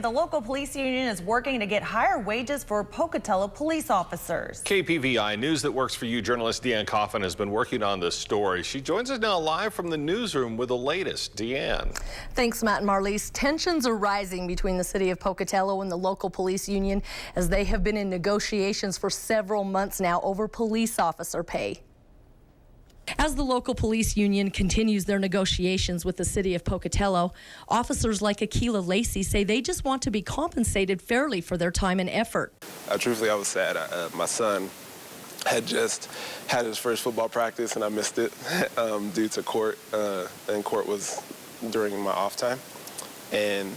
The local police union is working to get higher wages for Pocatello police officers. KPVI News That Works for You journalist Deanne Coffin has been working on this story. She joins us now live from the newsroom with the latest. Deanne. Thanks, Matt and Marlise. Tensions are rising between the city of Pocatello and the local police union as they have been in negotiations for several months now over police officer pay. As the local police union continues their negotiations with the city of Pocatello, officers like Akila Lacey say they just want to be compensated fairly for their time and effort. Truthfully, I was sad. My son had just had his first football practice and I missed it due to court, and court was during my off time. And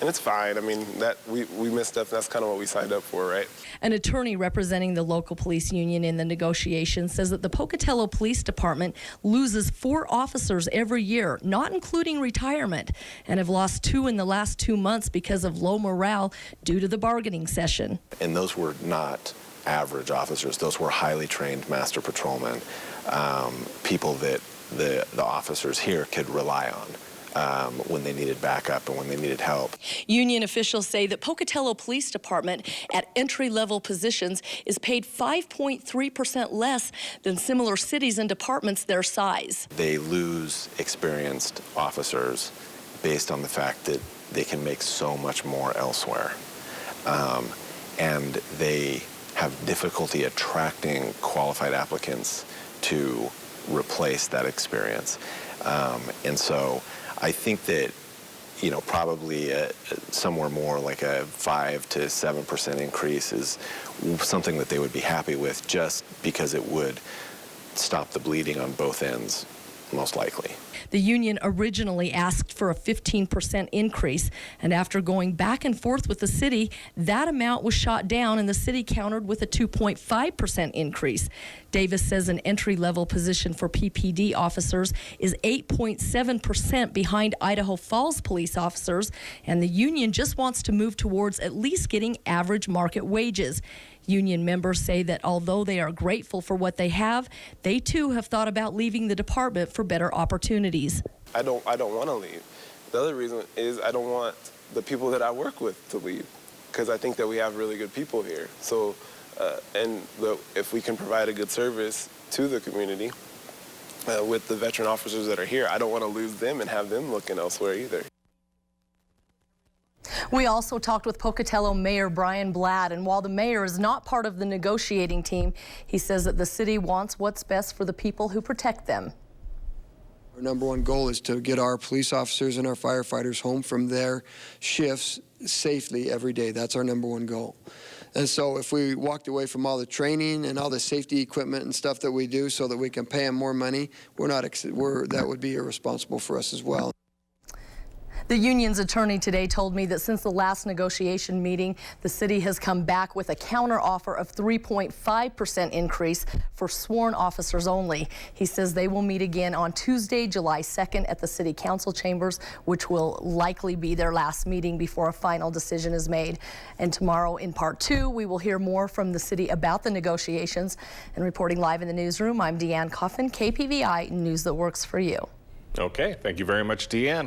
it's fine. I mean, that we missed stuff. That's kind of what we signed up for, right? An attorney representing the local police union in the negotiations says that the Pocatello Police Department loses 4 officers every year, not including retirement, and have lost 2 in the last 2 months because of low morale due to the bargaining session. And those were not average officers. Those were highly trained master patrolmen, people that the officers here could rely on when they needed backup and when they needed help. Union officials say that Pocatello Police Department at entry-level positions is paid 5.3% less than similar cities and departments their size. They lose experienced officers based on the fact that they can make so much more elsewhere. And they have difficulty attracting qualified applicants to replace that experience. And so I think that, probably somewhere more like a 5 to 7% increase is something that they would be happy with, just because it would stop the bleeding on both ends, most likely. The union originally asked for a 15% increase, and after going back and forth with the city, that amount was shot down and the city countered with a 2.5% increase. Davis says an entry-level position for PPD officers is 8.7% behind Idaho Falls police officers, and the union just wants to move towards at least getting average market wages. Union members say that although they are grateful for what they have, they too have thought about leaving the department for better opportunities. I don't want to leave. The other reason is I don't want the people that I work with to leave, because I think that we have really good people here. So, if we can provide a good service to the community with the veteran officers that are here, I don't want to lose them and have them looking elsewhere either. We also talked with Pocatello Mayor Brian Blatt, and while the mayor is not part of the negotiating team, he says that the city wants what's best for the people who protect them. Our number one goal is to get our police officers and our firefighters home from their shifts safely every day. That's our number one goal. And so if we walked away from all the training and all the safety equipment and stuff that we do so that we can pay them more money, that would be irresponsible for us as well. The union's attorney today told me that since the last negotiation meeting, the city has come back with a counteroffer of 3.5% increase for sworn officers only. He says they will meet again on Tuesday, July 2nd at the city council chambers, which will likely be their last meeting before a final decision is made. And tomorrow in part 2, we will hear more from the city about the negotiations. And reporting live in the newsroom, I'm Deanne Coffin, KPVI News That Works for You. Okay, thank you very much, Deanne.